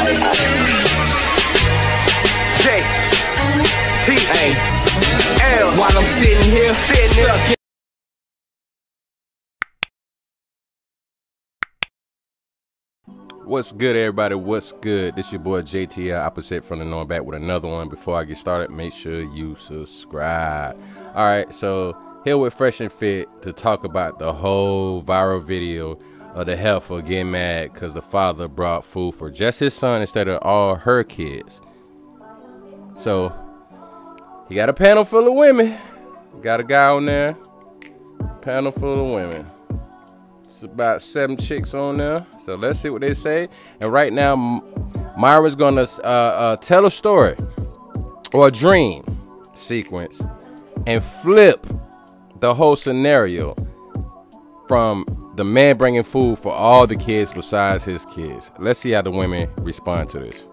J-T-A-L. While I'm sitting here, stuck. What's good, everybody? What's good? This your boy JTL, opposite from the norm, back with another one. Before I get started, make sure you subscribe. All right, so here with Fresh and Fit to talk about the whole viral video of the heifer getting mad because the father brought food for just his son instead of all her kids. So he got a panel full of women. Got a guy on there, panel full of women. It's about 7 chicks on there, so let's see what they say. And right now, Myra's gonna tell a story or a dream sequence and flip the whole scenario from the man bringing food for all the kids besides his kids. Let's see how the women respond to this.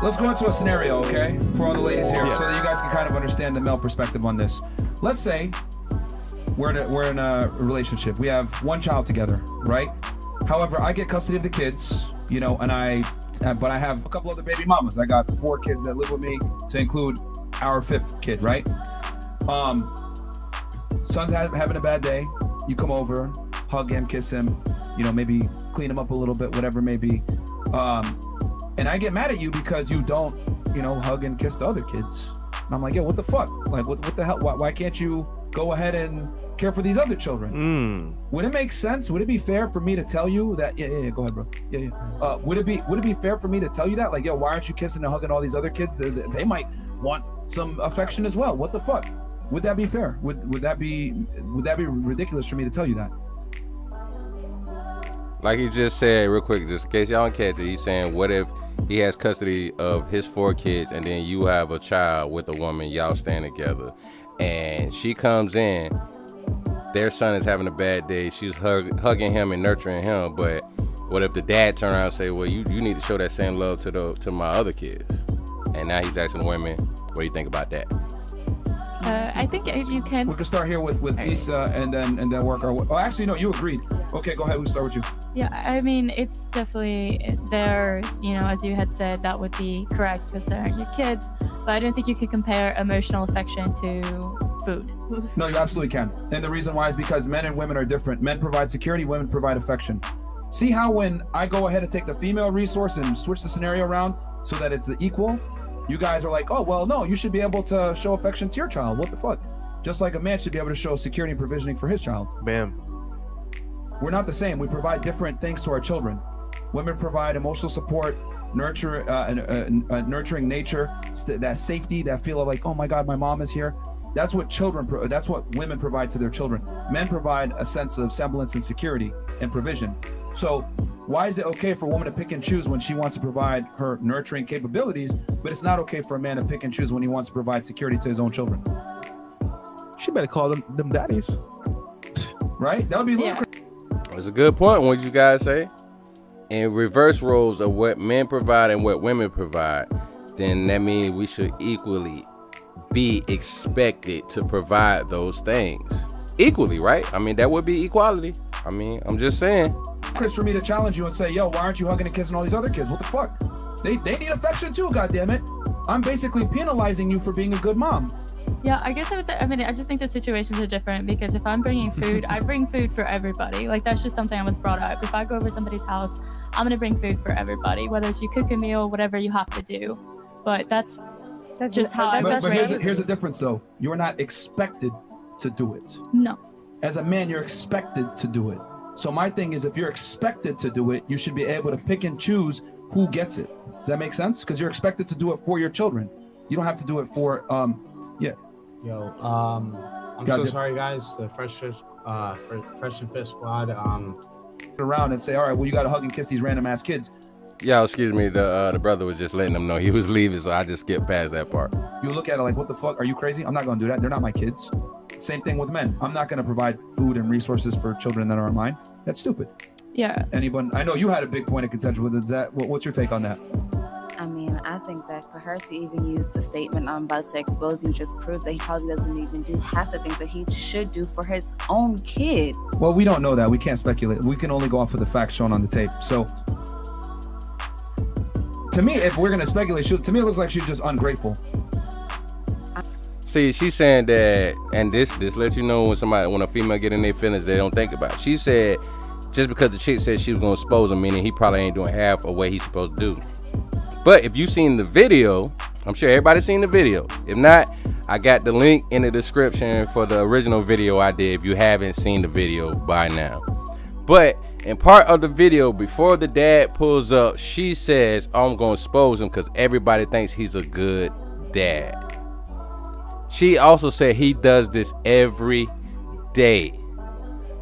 Let's go into a scenario, okay, for all the ladies here, so that you guys can kind of understand the male perspective on this. Let's say we're in a relationship. We have one child together, right? However, I get custody of the kids, you know, but I have a couple other baby mamas. I got 4 kids that live with me, to include our 5th kid, right? Son's having a bad day. You come over, hug him, kiss him, you know, maybe clean him up a little bit, whatever it may be. And I get mad at you because you don't, you know, hug and kiss the other kids. And I'm like, yo, what the fuck? Like, what the hell? Why can't you go ahead and care for these other children? Would it make sense? Would it be fair for me to tell you that? Yeah, go ahead, bro. Would it be fair for me to tell you that? Like, yo, why aren't you kissing and hugging all these other kids? They might want some affection as well. What the fuck? Would that be fair? Would that be ridiculous for me to tell you that? Like he just said, real quick, just in case y'all don't catch it, he's saying, what if he has custody of his 4 kids and then you have a child with a woman, y'all staying together, and she comes in, their son is having a bad day, she's hugging him and nurturing him, but what if the dad turn around and say, well, you need to show that same love to my other kids? And now he's asking the women, what do you think about that? I think you can. We can start here with Lisa and then work our way. Oh, actually, no, you agreed. Okay, go ahead. We'll start with you. Yeah, I mean, it's definitely there. You know, as you had said, that would be correct because they're your kids. But I don't think you could compare emotional affection to food. No, you absolutely can. And the reason why is because men and women are different. Men provide security, women provide affection. See how when I go ahead and take the female resource and switch the scenario around so that it's the equal, you guys are like, oh, well, no, you should be able to show affection to your child. What the fuck? Just like a man should be able to show security and provisioning for his child. Bam. We're not the same. We provide different things to our children. Women provide emotional support, nurturing nature, that safety, that feel of like, oh my God, my mom is here. That's what women provide to their children. Men provide a sense of semblance and security and provision. So why is it okay for a woman to pick and choose when she wants to provide her nurturing capabilities, but it's not okay for a man to pick and choose when he wants to provide security to his own children? She better call them daddies. Right? That would be ludicrous. That's a good point, what you guys say. In reverse roles of what men provide and what women provide, then that means we should equally be expected to provide those things. Equally, right? I mean, that would be equality. I mean, I'm just saying. Chris, for me to challenge you and say, yo, why aren't you hugging and kissing all these other kids? What the fuck? They need affection too, goddammit. I'm basically penalizing you for being a good mom. Yeah, I guess I just think the situations are different because if I'm bringing food, I bring food for everybody. Like, that's just something I was brought up. If I go over somebody's house, I'm going to bring food for everybody, whether it's you cook a meal, whatever you have to do. But that's just how I was raised. But here's the difference, though. You're not expected to do it. No. As a man, you're expected to do it. So my thing is, if you're expected to do it, you should be able to pick and choose who gets it. Does that make sense? Because you're expected to do it for your children. You don't have to do it for, yeah. Yo, I'm so sorry, guys. The Fresh and Fit squad. Around and say, all right, well, you got to hug and kiss these random ass kids. Yeah, excuse me. The brother was just letting them know he was leaving, so I just skipped past that part. You look at it like, what the fuck? Are you crazy? I'm not going to do that. They're not my kids. Same thing with men. I'm not going to provide food and resources for children that aren't mine. That's stupid. Yeah. Anyone? I know you had a big point of contention with it. Is that what's your take on that? I mean, I think that for her to even use the statement I'm about to expose you just proves that he probably doesn't even do half the things that he should do for his own kid. Well, we don't know that. We can't speculate. We can only go off of the facts shown on the tape. So to me, if we're gonna speculate, to me it looks like she's just ungrateful. See, she's saying that, and this lets you know when a female get in their feelings, they don't think about it. She said just because the chick said she was gonna expose him, meaning he probably ain't doing half of what he's supposed to do. But if you've seen the video, I'm sure everybody's seen the video. If not, I got the link in the description for the original video I did if you haven't seen the video by now. But in part of the video, before the dad pulls up, she says, I'm gonna expose him because everybody thinks he's a good dad. She also said he does this every day.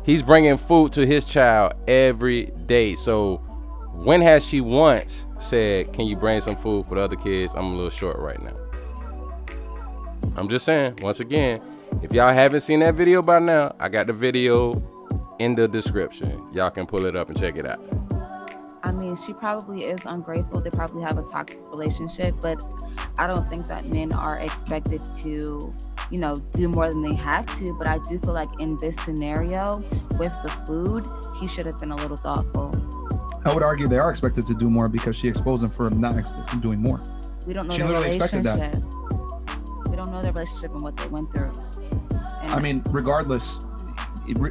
He's bringing food to his child every day. So when has she once said, can you bring some food for the other kids? I'm a little short right now. I'm just saying, once again, if y'all haven't seen that video by now, I got the video in the description. Y'all can pull it up and check it out. I mean, she probably is ungrateful. They probably have a toxic relationship, but I don't think that men are expected to, you know, do more than they have to. But I do feel like in this scenario with the food, he should have been a little thoughtful. I would argue they are expected to do more because she exposed them for not doing more. We don't know She their literally expected relationship. that. We don't know their relationship and what they went through. And I mean, regardless,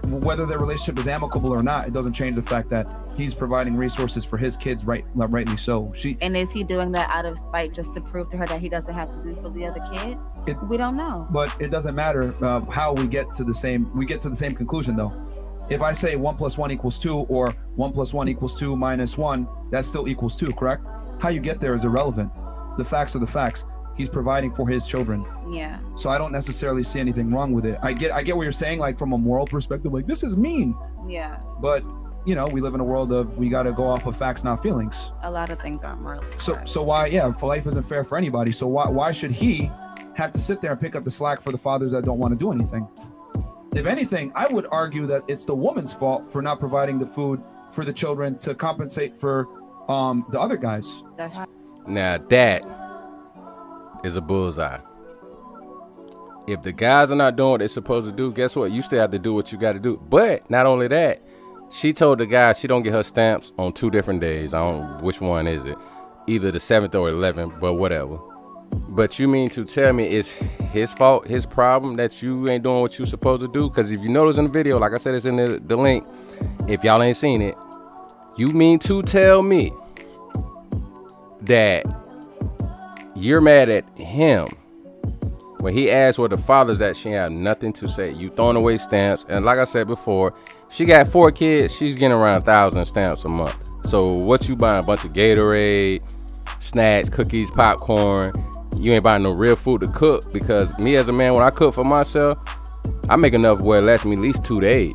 whether their relationship is amicable or not, it doesn't change the fact that he's providing resources for his kids, rightly so. and is he doing that out of spite just to prove to her that he doesn't have to do for the other kid? We don't know. But it doesn't matter how we get to the same conclusion though. If I say 1 + 1 = 2 or 1 + 1 = 2 - 1, that still equals 2, correct? How you get there is irrelevant. The facts are the facts. He's providing for his children. Yeah. So I don't necessarily see anything wrong with it. I get what you're saying, like from a moral perspective, like this is mean. Yeah. But you know, we live in a world of we got to go off of facts, not feelings. A lot of things aren't morally correct. So why? Yeah, for life isn't fair for anybody. So why should he have to sit there and pick up the slack for the fathers that don't want to do anything? If anything, I would argue that it's the woman's fault for not providing the food for the children to compensate for the other guys. Now that is a bullseye. If the guys are not doing what they're supposed to do, guess what? You still have to do what you got to do. But not only that, she told the guy she don't get her stamps on 2 different days. I don't, which one is it? Either the 7th or 11th, but whatever. But you mean to tell me it's his fault, his problem that you ain't doing what you supposed to do? Because if you notice in the video, like I said, it's in the link. If y'all ain't seen it, you mean to tell me that you're mad at him when he asked where the fathers that she had nothing to say? You throwing away stamps, and like I said before, she got 4 kids. She's getting around 1,000 stamps a month. So what you buying? A bunch of Gatorade, snacks, cookies, popcorn. You ain't buying no real food to cook. Because me as a man, when I cook for myself, I make enough where it lasts me at least 2 days.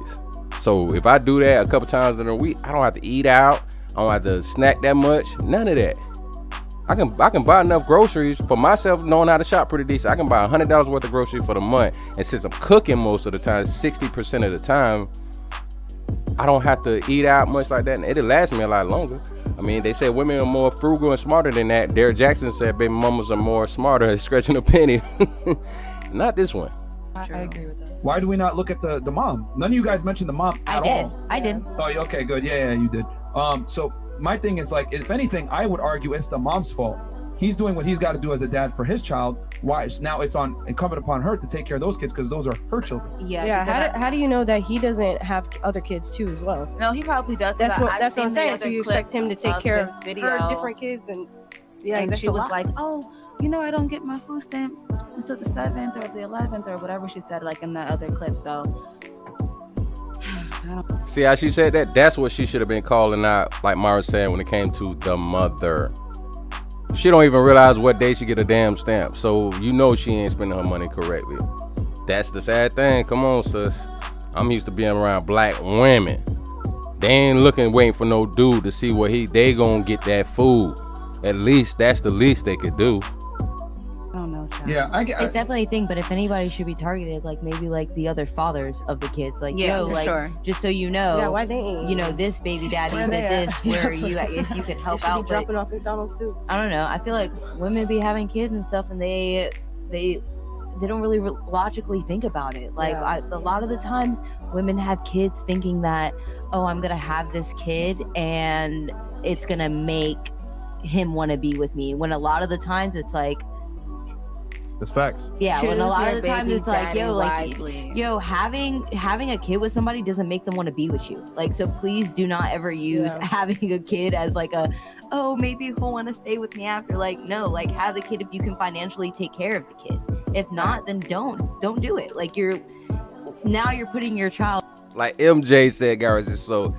So if I do that a couple times in a week, I don't have to eat out. I don't have to snack that much. None of that. I can buy enough groceries for myself, knowing how to shop pretty decent. I can buy $100 worth of groceries for the month. And since I'm cooking most of the time, 60% of the time, I don't have to eat out much like that, and it'll last me a lot longer. I mean, they say women are more frugal and smarter than that. Derrick Jackson said baby mamas are more smarter at scratching a penny. Not this one. I agree with that. Why do we not look at the mom? None of you guys mentioned the mom at all. I did. Oh, okay, good. Yeah, you did. So my thing is, like, if anything, I would argue it's the mom's fault. He's doing what he's got to do as a dad for his child. Why? Now it's incumbent upon her to take care of those kids because those are her children. Yeah. How do you know that he doesn't have other kids too as well? No, he probably does. That's what I'm saying. So you expect him to take care of her different kids, and and she was like, "Oh, you know, I don't get my food stamps until the 7th or the 11th or whatever she said, like in the other clip." So. See how she said that? That's what she should have been calling out, like Mara said, when it came to the mother. She don't even realize what day she get a damn stamp. So you know she ain't spending her money correctly. That's the sad thing. Come on, sis. I'm used to being around black women. They ain't waiting for no dude to see what they gonna get that food. At least that's the least they could do. I don't know, child. Yeah, it's definitely a thing, but if anybody should be targeted, like maybe like the other fathers of the kids, like just so you know, why they ain't, you know, this baby daddy did this, where you, if you could help out, dropping off McDonald's too. I don't know. I feel like women be having kids and stuff, and they don't really logically think about it. Like a lot of the times, women have kids thinking that, oh, I'm gonna have this kid and it's gonna make him want to be with me. When a lot of the times it's like, it's facts. Yeah, when a lot of the times it's like, wisely. yo, having a kid with somebody doesn't make them want to be with you. Like, so please do not ever use having a kid as like oh, maybe he'll want to stay with me after. Like, no, like have the kid if you can financially take care of the kid. If not, then don't do it. Like you're putting your child. Like MJ said, guys, so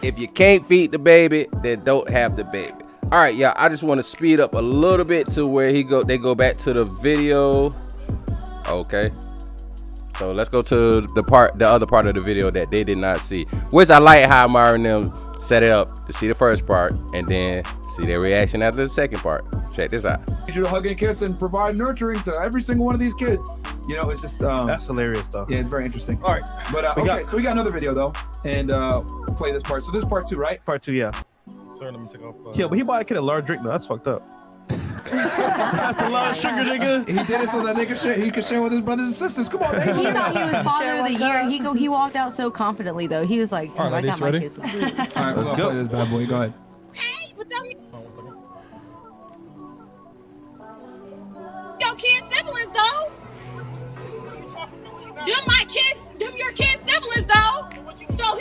if you can't feed the baby, then don't have the baby. All right, y'all, I just want to speed up a little bit to where they go back to the video. Okay, so let's go to the other part of the video that they did not see, which I like how Myra and them set it up to see the first part and then see their reaction after the second part. Check this out. I need you to hug and kiss and provide nurturing to every single one of these kids. You know, it's just that's hilarious stuff. Yeah, it's very interesting. All right, but okay, so we got another video though, and play this part. So this is part 2, right? Part 2, yeah. Sorry, let me take off. Yeah, but he bought a kid a large drink though. That's fucked up. That's a lot of sugar, nigga. He did it so that he could share with his brothers and sisters. Come on, man. He thought he was father of the year. He walked out so confidently though. He was like, oh, I got my kids. All right, let's go. Play this bad boy. Go ahead. Hey, what's up? Your kids' siblings though. Them your kids' siblings though. So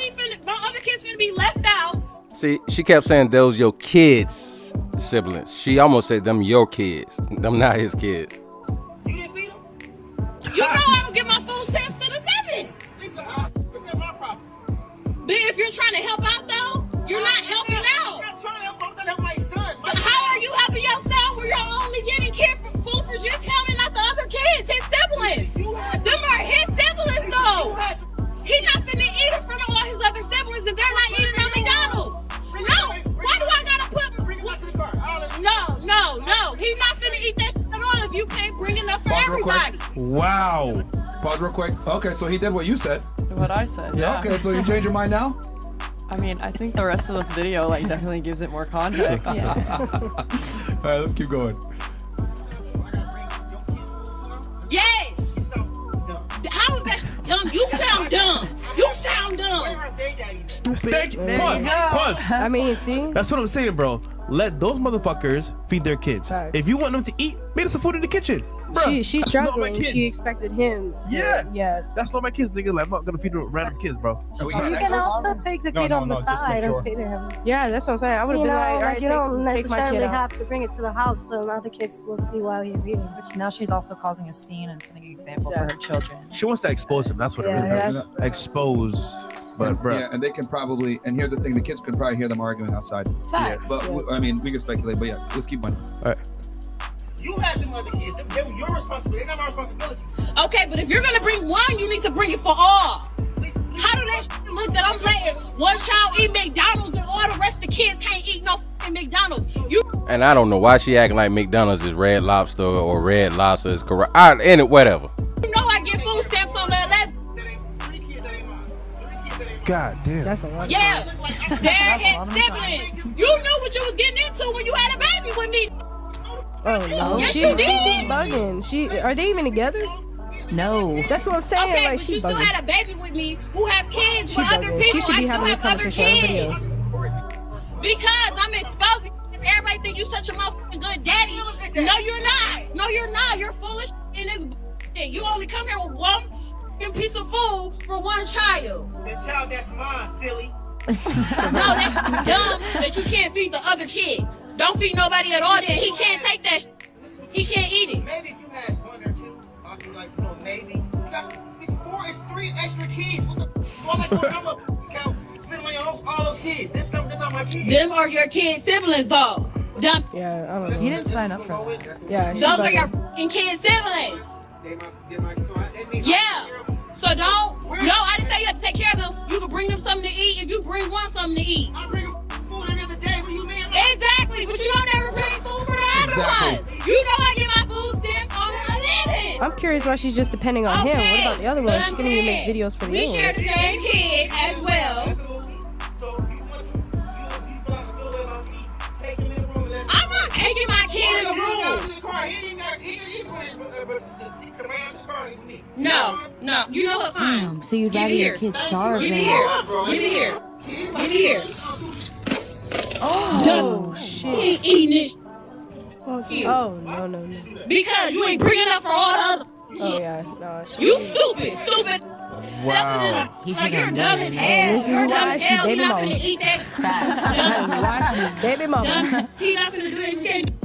my other kids finna be left out. See, she kept saying those your kids' siblings. She almost said them your kids. Them not his kids. You didn't feed them? You know I don't give my food stamps to the 7. Lisa, it's not my problem. But if you're trying to help out though, you're not helping out. I'm not trying to help. I'm trying to help my son. But how are you helping yourself when you're only getting food for just him and not the other kids, his siblings? Them are his siblings though. He's not finna eat in front of all his other siblings if they're not eating at McDonald's. No, why do I gotta put? Bring him out to the car. No. He's not finna eat that at all if you can't bring enough for everybody. Wow. Pause real quick. Okay, so he did what you said. What I said. Yeah. Okay, so you change your mind now? I mean, I think the rest of this video like definitely gives it more context. Yeah. All right, let's keep going. Yes. How is that dumb? You sound dumb. You sound dumb. Stupid. Pause. I mean, see? That's what I'm saying, bro. Let those motherfuckers feed their kids. Facts. If you want them to eat, make some food in the kitchen. Bruh, she's struggling. She expected him to, yeah. That's not my kids, nigga. Like, I'm not gonna feed random kids, bro. You can also take the kid on the side and feed him. Yeah, that's what I'm saying. I would have been like, all right, you don't take my kid necessarily out. have to bring it to the house so other kids will see while he's eating. But now she's also causing a scene and setting an example for her children. She wants to expose him. That's what it really is. Expose. But bro, yeah, and they can probably, and here's the thing, the kids could probably hear them arguing outside. Facts. But I mean, we can speculate, but yeah, let's keep going. All right. You have them other kids. They're your responsibility. They're not my responsibility. Okay, but if you're gonna bring one, you need to bring it for all. How do that shit look that I'm letting one child eat McDonald's and all the rest of the kids can't eat no fucking McDonald's? And I don't know why she acting like McDonald's is Red Lobster or Red Lobster is correct. And it whatever. You know I get food stamps on the 11th. God damn. That's a lot. Yes, they're his siblings. You knew what you was getting into when you had a baby with me. Oh no, yes, she's bugging. Are they even together? No. That's what I'm saying. Okay, like but she you still bugging. had a baby with me who have kids with other people. She should be having this conversation on videos. Because I'm exposing. Everybody think you such a motherfucking good daddy. No, you're not. No, you're not. You're full of shit in this. You only come here with one piece of food for one child. The child that's mine, silly. No, that's dumb that you can't feed the other kids. Don't feed nobody at all then. He can't take that. He can't eat it. Maybe if you had one or two, I'd be like, you know, maybe. You got it's 3 extra kids. What the? All like one number. Count. Spend money on all those kids. They're not my kids. Them are your kids' siblings, though. Dumb. Yeah, I don't know. You didn't sign up for that. Yeah, those are your fucking kids' siblings. Yeah. So don't. No, I didn't say you have to take care of them. You can bring them something to eat if you bring one something to eat. I bring them food every other day. What do you mean? Exactly, but you don't ever bring food for the other one. You know I get my food stamps on the 11th. I'm curious why she's just depending on him. What about the other one? She can even make videos for the We other share ones. the same kid as well. I'm not taking my kid in the room. No. You know what? Damn, so you'd rather your kids starve Give than... me here. Oh, shit. ain't eating this. Okay. Oh, no. Because you ain't bringing up for all the other. Oh, yeah. No, You stupid. Wow. You're dumb as hell. This is You're dumb why as she hell. baby You're not mama. gonna eat that. That's why she baby mama. He's not gonna do anything.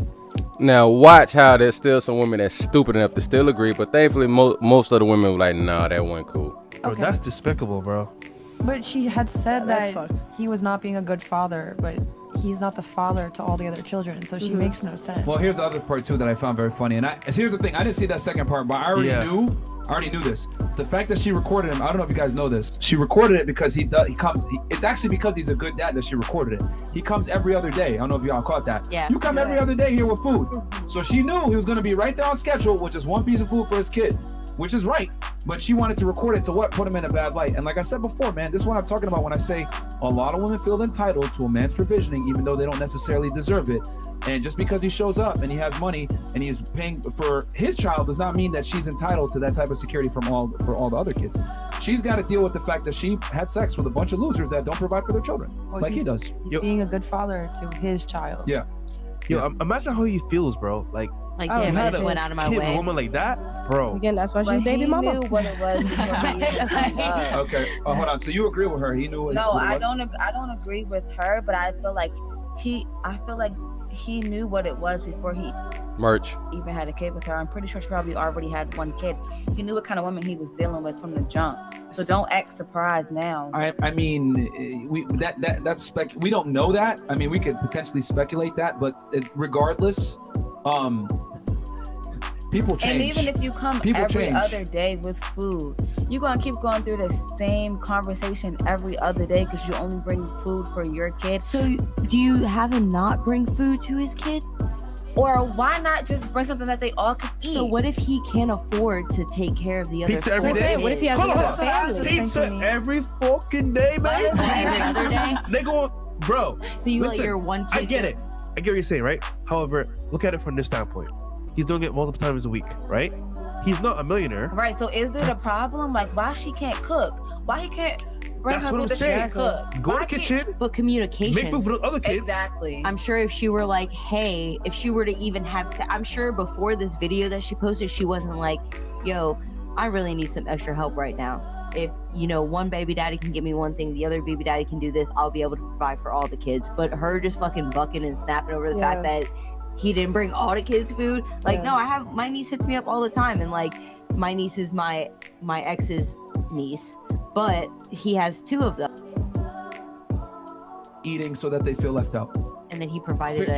Now watch how there's still some women that's stupid enough to still agree, but thankfully most of the women were like, nah, that wasn't cool. Bro, that's despicable, bro. But she had said That's that fucked. he was not being a good father, but he's not the father to all the other children, so she makes no sense. Well, here's the other part too that I found very funny, and here's the thing: I didn't see that second part, but I already knew this. The fact that she recorded him, I don't know if you guys know this. She recorded it because it's actually because he's a good dad that she recorded it. He comes every other day. I don't know if y'all caught that. Yeah. You come every other day here with food, so she knew he was gonna be right there on schedule with just one piece of food for his kid, which is right. But she wanted to record it to put him in a bad light. And like I said before, man, this is what I'm talking about when I say a lot of women feel entitled to a man's provisioning, even though they don't necessarily deserve it. And just because he shows up and he has money and he's paying for his child does not mean that she's entitled to that type of security for all the other kids. She's got to deal with the fact that she had sex with a bunch of losers that don't provide for their children, like he does. He's being a good father to his child. Yeah. Yo, imagine how he feels, bro. Like damn, I just went out of my way. A woman like that, bro. Again, that's why she's baby mama. He knew what it was before he even signed up. Okay. Hold on. So you agree with her? He knew what No, what it I was? I don't agree with her, but I feel like he knew what it was before he even had a kid with her. I'm pretty sure she probably already had one kid. He knew what kind of woman he was dealing with from the jump. So don't act surprised now. I mean, we don't know that. I mean, we could potentially speculate that, but regardless, people change. And even if you come every other day with food, you're gonna keep going through the same conversation every other day because you only bring food for your kid. So do you have him not bring food to his kid? Or why not just bring something that they all could eat? So what if he can't afford to take care of the other pizza every day? What if he has a family? Pizza every fucking day, man. Every other day? They going, bro. So you listen, let your one kid I get it. I get what you're saying, right? However, look at it from this standpoint. He's doing it multiple times a week, right? He's not a millionaire. Right, so is it a problem? Like, why she can't cook? Why he can't bring her food that she can cook? Go to the kitchen. But communication. Make food for the other kids. Exactly. I'm sure if she were like, hey, if she were to even have, I'm sure before this video that she posted, she wasn't like, yo, I really need some extra help right now. If, one baby daddy can give me one thing, the other baby daddy can do this, I'll be able to provide for all the kids. But her just fucking bucking and snapping over the fact that he didn't bring all the kids food. Like, no, my niece hits me up all the time, and like my niece is my ex's niece, but he has two of them. Eating so that they feel left out. And then he provided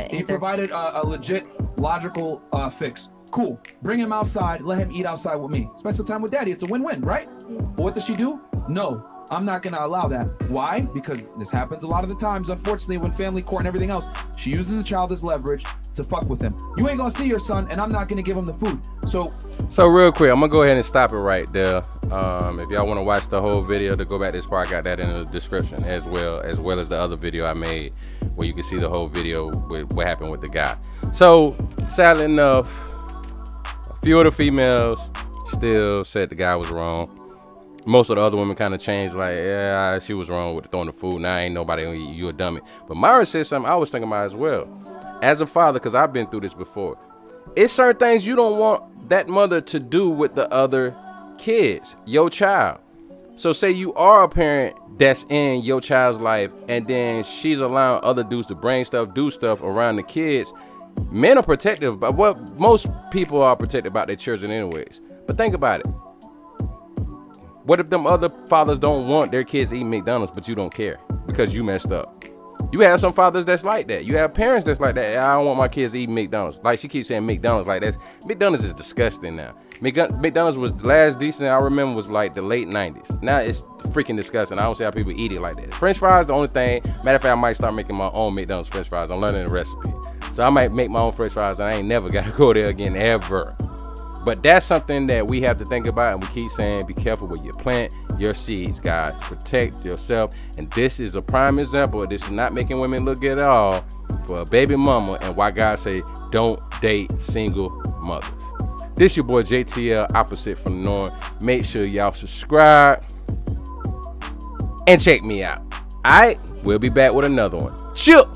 a legit, logical fix. Cool. Bring him outside. Let him eat outside with me. Spend some time with daddy. It's a win-win, right? But what does she do? No. I'm not going to allow that. Why? Because this happens a lot of the times, unfortunately, when family court and everything else. She uses the child as leverage to fuck with him. You ain't going to see your son, and I'm not going to give him the food. So real quick, I'm going to go ahead and stop it right there. If y'all want to watch the whole video, to go back this part, I got that in the description as well as the other video I made where you can see the whole video with what happened with the guy. So, sadly enough, a few of the females still said the guy was wrong. Most of the other women kind of changed, like, yeah, she was wrong with throwing the food. Now ain't nobody gonna eat, you a dummy. But Myra said something I was thinking about as well. As a father, because I've been through this before, it's certain things you don't want that mother to do with the other kids, your child. So say you are a parent that's in your child's life, and then she's allowing other dudes to bring stuff, do stuff around the kids. Men are protective, but what most people are protected about their children anyways. But think about it. What if them other fathers don't want their kids eating McDonald's, but you don't care because you messed up? You have some fathers that's like that. You have parents that's like that. I don't want my kids eating McDonald's. Like she keeps saying McDonald's like that. McDonald's is disgusting now. McDonald's was the last decent I remember was like the late 90s. Now it's freaking disgusting. I don't see how people eat it like that. French fries the only thing. Matter of fact, I might start making my own McDonald's French fries. I'm learning the recipe. So I might make my own French fries and I ain't never got to go there again ever. But that's something that we have to think about, and we keep saying be careful where you plant your seeds, guys. Protect yourself. And this is a prime example. This is not making women look good at all for a baby mama, and why God say don't date single mothers. This your boy JTL, opposite from the norm. Make sure y'all subscribe and check me out. All right, we'll be back with another one. Chill.